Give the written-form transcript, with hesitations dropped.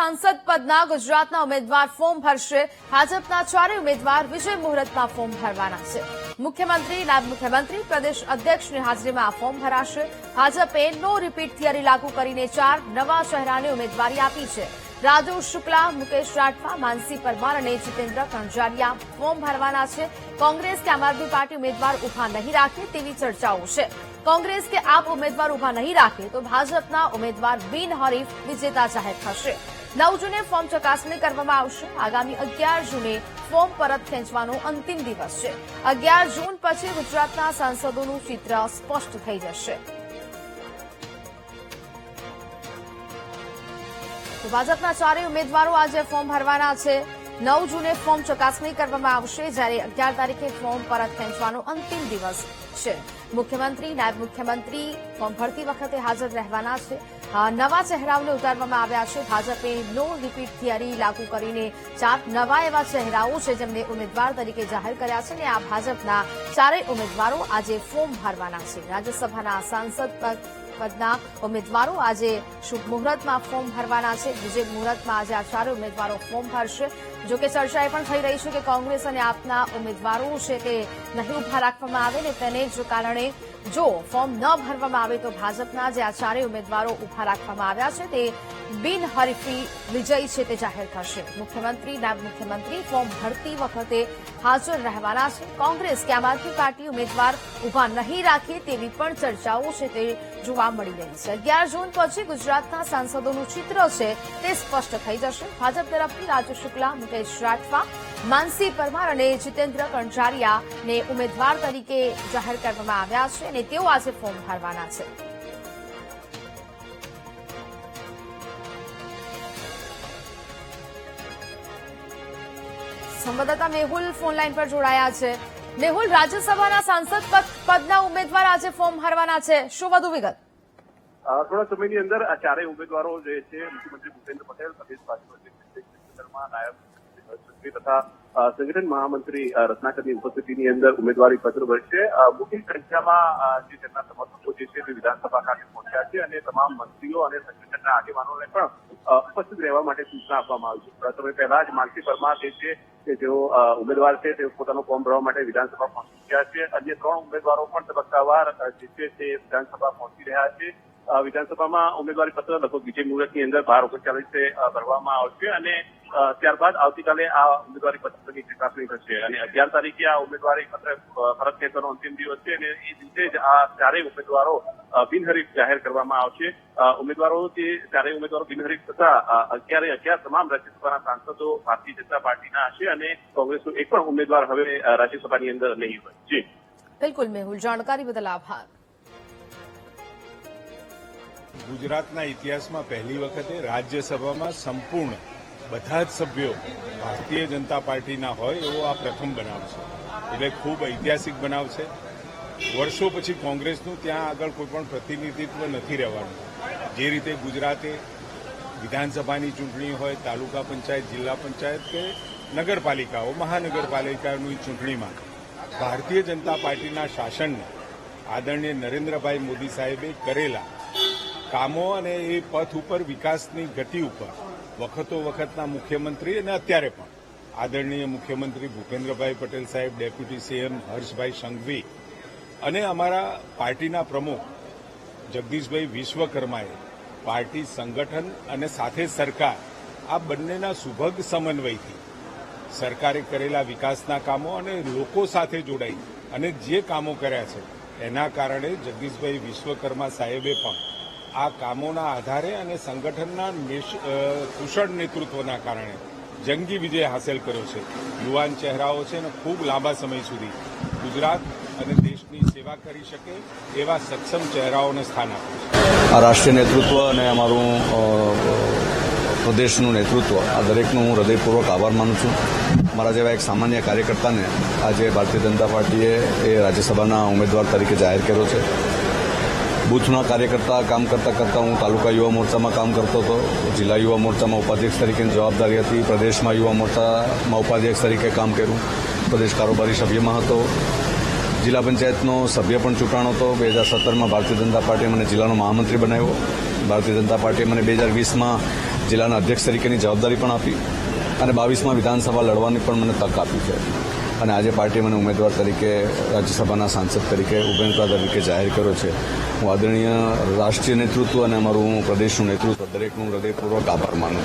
સાંસદ પદના ગુજરાતના ઉમેદવાર ફોર્મ ભરશે। ભાજપના 4 ઉમેદવાર વિજય મુહૂર્તમાં ફોર્મ ભરવાના છે। મુખ્યમંત્રી, નાયબ મુખ્યમંત્રી, પ્રદેશ અધ્યક્ષની હાજરીમાં આ ફોર્મ ભરાશે। ભાજપે નો રિપીટ થિયરી લાગુ કરીને 4 નવા ચહેરાને ઉમેદવારી આપી છે। રાજુ શુક્લા, મુકેશ રાઠવા, માનસી પરમાર અને જીતેન્દ્ર કણઝારિયા ફોર્મ ભરવાના છે। કોંગ્રેસ કે આમ આદમી પાર્ટી ઉમેદવાર ઉભા નહીં રાખે તેવી ચર્ચાઓ છે। કોંગ્રેસ કે આપ ઉમેદવાર ઉભા નહીં રાખે તો ભાજપના ઉમેદવાર બિનહરીફ વિજેતા જાહેર થશે। 9 જૂને ફોર્મ ચકાસણી કરવામાં આવશે। આગામી 11 જૂને ફોર્મ પરત ખેંચવાનો અંતિમ દિવસ છે। 11 જૂન પછી ગુજરાતના સાંસદોનું ચિત્ર સ્પષ્ટ થઈ જશે। ભાજપના 4 ઉમેદવારો આજે ફોર્મ ભરવાના છે। 9 જૂને ફોર્મ ચકાસણી કરવામાં આવશે, જ્યારે 11 તારીખે ફોર્મ પરત ખેંચવાનો અંતિમ દિવસ છે। મુખ્યમંત્રી, નાયબ મુખ્યમંત્રી ફોર્મ ભરતી વખતે હાજર રહેવાના છે। નવા ચહેરાઓને ઉતારવામાં આવ્યા છે। ભાજપે નો રિપીટ થિયરી લાગુ કરીને 4 નવા એવા ચહેરાઓ છે જેમને ઉમેદવાર તરીકે જાહેર કર્યા છે અને આ ભાજપના 4 ઉમેદવારો આજે ફોર્મ ભરવાના છે। રાજ્યસભાના સાંસદ પદના ઉમેદવારો આજે શુભ મુહૂર્તમાં ફોર્મ ભરવાના છે। વિજય મુહૂર્તમાં આજે આ 4 ઉમેદવારો ફોર્મ ભરશે। જોકે ચર્ચા એ પણ થઈ રહી છે કે કોંગ્રેસ અને આપના ઉમેદવારો છે તે નહીં ઉભા રાખવામાં આવે ને તેને જ કારણે જો ફોર્મ ન ભરવામાં આવે તો ભાજપના જે આ 4 ઉમેદવારો ઉભા રાખવામાં આવ્યા છે તે બિનહરીફી વિજય છે તે જાહેર થશે। મુખ્યમંત્રી, નાયબ મુખ્યમંત્રી ફોર્મ ભરતી વખતે હાજર રહેવાના છે। કોંગ્રેસ કે આમ આદમી પાર્ટી ઉમેદવાર ઉભા નહીં રાખે તેવી પણ ચર્ચાઓ છે તે જોવા મળી રહી છે। 11 જૂન પછી ગુજરાતના સાંસદોનું ચિત્ર છે તે સ્પષ્ટ થઈ જશે। ભાજપ તરફથી રાજુ શુક્લા, મુકેશ રાઠવા, માનસી પરમાર અને જીતેન્દ્ર કણઝારિયાને ઉમેદવાર તરીકે જાહેર કરવામાં આવ્યા છે અને તેઓ આજે ફોર્મ ભરવાના છે। સંવાદદાતા મેહુલ ફોનલાઈન પર જોડાયા છે। મેહુલ, રાજ્યસભાના સાંસદ પદના ઉમેદવાર આજે ફોર્મ ભરવાના છે, શું વધુ વિગત? થોડા સમયની અંદર આ 4 ઉમેદવારો જે છે મુખ્યમંત્રી ભૂપેન્દ્ર પટેલ, પ્રદેશ ભાજપ શર્મા, નાયબ મુખ્યમંત્રી તથા સંગઠન મહામંત્રી રત્નાકરની ઉપસ્થિતિની અંદર ઉમેદવારી પત્ર ભરશે। મોટી સંખ્યામાં જે તેમના સમર્થકો જે છે તે વિધાનસભા ખાતે પહોંચ્યા છે અને તમામ મંત્રીઓ અને સંગઠનના આગેવાનોને પણ ઉપસ્થિત રહેવા માટે સૂચના આપવામાં આવી છે। સમય પહેલા જ માનસી પરમાર જે છે કે જેઓ ઉમેદવાર છે તે પોતાનું ફોર્મ ભરવા માટે વિધાનસભા પહોંચી ગયા છે। અન્ય 3 ઉમેદવારો પણ તબક્કાવાર જે છે તે વિધાનસભા પહોંચી રહ્યા છે। વિધાનસભામાં ઉમેદવારી પત્ર લગભગ વિજય મુહૂર્તની અંદર 12:39 ભરવામાં આવશે અને ત્યારબાદ આવતીકાલે આ ઉમેદવારી પત્રની ચકાસણી થશે અને 11 તારીખે આ ઉમેદવારી પત્ર પરત ખેંચવાનો અંતિમ દિવસ છે અને એ દિવસે જ આ 4 ઉમેદવારો બિનહરીફ જાહેર કરવામાં આવશે। ઉમેદવારો જે 4 ઉમેદવારો બિનહરીફ થતા 11 તમામ રાજ્યસભાના સાંસદો ભારતીય જનતા પાર્ટીના હશે અને કોંગ્રેસનો એક પણ ઉમેદવાર હવે રાજ્યસભાની અંદર નહીં હોય। જી બિલકુલ મેહુલ, જાણકારી બદલ આભાર। ગુજરાતના ઇતિહાસમાં પહેલી વખતે રાજ્યસભામાં સંપૂર્ણ બધા જ સભ્યો ભારતીય જનતા પાર્ટીના હોય એવો આ પ્રથમ બનાવ છે, એટલે ખૂબ ઐતિહાસિક બનાવ છે। વર્ષો પછી કોંગ્રેસનું ત્યાં આગળ કોઈ પણ પ્રતિનિધિત્વ નથી રહેવાનું। જે રીતે ગુજરાતે વિધાનસભાની ચૂંટણી હોય, તાલુકા પંચાયત, જિલ્લા પંચાયત કે નગરપાલિકાઓ, મહાનગરપાલિકાની ચૂંટણીમાં ભારતીય જનતા પાર્ટીના શાસનને આદરણીય નરેન્દ્રભાઈ મોદી સાહેબે કરેલા કામો અને એ પથ ઉપર વિકાસની ગતિ ઉપર વખતો વખતના મુખ્યમંત્રી અને અત્યારે પણ આદરણીય મુખ્યમંત્રી ભૂપેન્દ્રભાઈ પટેલ સાહેબ, ડેપ્યુટી સીએમ હર્ષભાઈ સંઘવી અને અમારા પાર્ટીના પ્રમુખ જગદીશભાઈ વિશ્વકર્માએ પાર્ટી, સંગઠન અને સાથે સરકાર આ બંનેના સુભગ સમન્વયથી સરકારે કરેલા વિકાસના કામો અને લોકો સાથે જોડાઈ અને જે કામો કર્યા છે એના કારણે જગદીશભાઈ વિશ્વકર્મા સાહેબે પણ આ કામોના આધારે અને સંગઠનના કુશળ નેતૃત્વના કારણે જંગી વિજય હાંસલ કર્યો છે। યુવાન ચહેરાઓ છે અને ખૂબ લાંબા સમય સુધી ગુજરાત અને દેશની સેવા કરી શકે એવા સક્ષમ ચહેરાઓને સ્થાન આપ્યું છે। આ રાષ્ટ્રીય નેતૃત્વ અને અમારું પ્રદેશનું નેતૃત્વ આ દરેકનો હું હૃદયપૂર્વક આભાર માનું છું। મારા જેવા એક સામાન્ય કાર્યકર્તાને આજે ભારતીય જનતા પાર્ટીએ એ રાજ્યસભાના ઉમેદવાર તરીકે જાહેર કર્યો છે। બૂથના કાર્યકર્તા કામ કરતા હું તાલુકા યુવા મોરચામાં કામ કરતો હતો, જિલ્લા યુવા મોરચામાં ઉપાધ્યક્ષ તરીકેની જવાબદારી હતી, પ્રદેશમાં યુવા મોરચામાં ઉપાધ્યક્ષ તરીકે કામ કર્યું, પ્રદેશ કારોબારી સભ્યમાં હતો, જિલ્લા પંચાયતનો સભ્ય પણ ચૂંટાણો હતો. 2017માં ભારતીય જનતા પાર્ટીએ મને જિલ્લાનો મહામંત્રી બનાવ્યો. ભારતીય જનતા પાર્ટીએ મને 2020માં જિલ્લાના અધ્યક્ષ તરીકેની જવાબદારી પણ આપી અને 22માં વિધાનસભા લડવાની પણ મને તક આપી છે. અને આજે પાર્ટીએ મને ઉમેદવાર તરીકે રાજ્યસભાના સાંસદ તરીકે ઉમેદવાર તરીકે જાહેર કર્યો છે. હું આદરણીય રાષ્ટ્રીય નેતૃત્વ અને અમારું પ્રદેશનું નેતૃત્વ દરેકનું હૃદયપૂર્વક આભાર માનું છું.